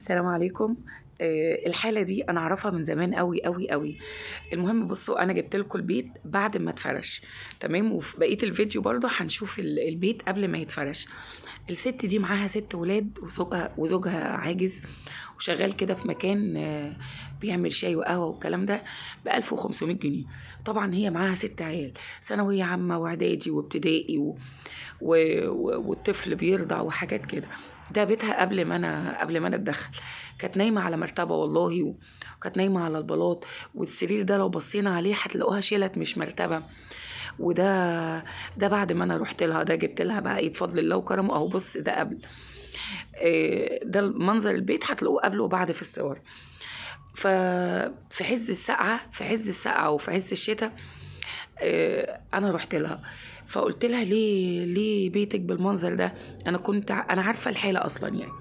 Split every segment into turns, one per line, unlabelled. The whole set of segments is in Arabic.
السلام عليكم. الحالة دي أنا أعرفها من زمان أوي أوي أوي. المهم بصوا، أنا جبت لكم البيت بعد ما اتفرش. تمام، وفي بقية الفيديو برضه هنشوف البيت قبل ما يتفرش. الست دي معاها 6 ولاد، وزوجها عاجز وشغال كده في مكان بيعمل شاي وقهوة والكلام ده ب1500 جنيه. طبعا هي معاها 6 عيال، ثانوية عامة وإعدادي وابتدائي والطفل بيرضع وحاجات كده. ده بيتها قبل ما انا اتدخل. كانت نايمه على مرتبه والله، وكانت نايمه على البلاط. والسرير ده لو بصينا عليه هتلاقوها شيلت مش مرتبه. وده بعد ما انا رحت لها، ده جبت لها بقى ايه بفضل الله وكرمه اهو. بص ده قبل، ده منظر البيت هتلاقوه قبل وبعد في الصور. ففي عز السقعه، وفي عز الشتاء، انا رحت لها. فقلت لها ليه بيتك بالمنظر ده؟ انا عارفه الحاله اصلا يعني.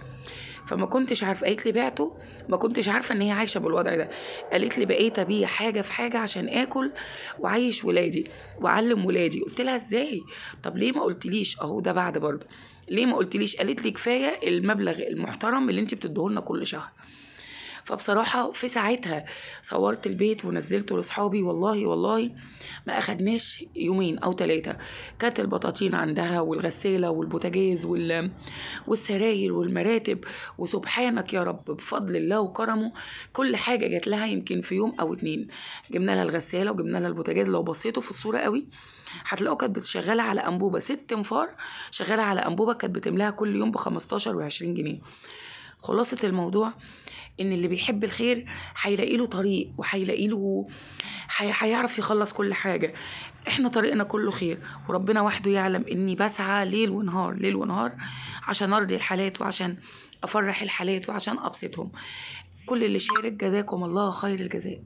فما كنتش عارفه. قالت لي بعته، ما كنتش عارفه ان هي عايشه بالوضع ده. قالت لي بقيت ابيع حاجه في حاجه عشان اكل وعيش ولادي واعلم ولادي. قلت لها ازاي؟ طب ليه ما قلتليش؟ اهو ده بعد برضه. ليه ما قلتليش؟ قالت لي كفايه المبلغ المحترم اللي انت بتديهولنا كل شهر. فبصراحة في ساعتها صورت البيت ونزلته لاصحابي. والله ما اخدناش يومين او 3، كانت البطاطين عندها والغسالة والبوتاجاز والسراير والمراتب. وسبحانك يا رب بفضل الله وكرمه كل حاجة جات لها يمكن في يوم او 2. جبنا لها الغسالة وجبنا لها البوتاجاز. لو بصيتوا في الصورة قوي هتلاقوا كانت بتشغلها على انبوبة 6 انفار. شغالة على انبوبة كانت بتملاها كل يوم ب15 و20 جنيه. خلاصة الموضوع ان اللي بيحب الخير هيلاقي له طريق، وهيلاقي له هيعرف يخلص كل حاجة. احنا طريقنا كله خير، وربنا وحده يعلم اني بسعى ليل ونهار ليل ونهار عشان ارضي الحالات، وعشان افرح الحالات، وعشان ابسطهم. كل اللي شارك جزاكم الله خير الجزاء.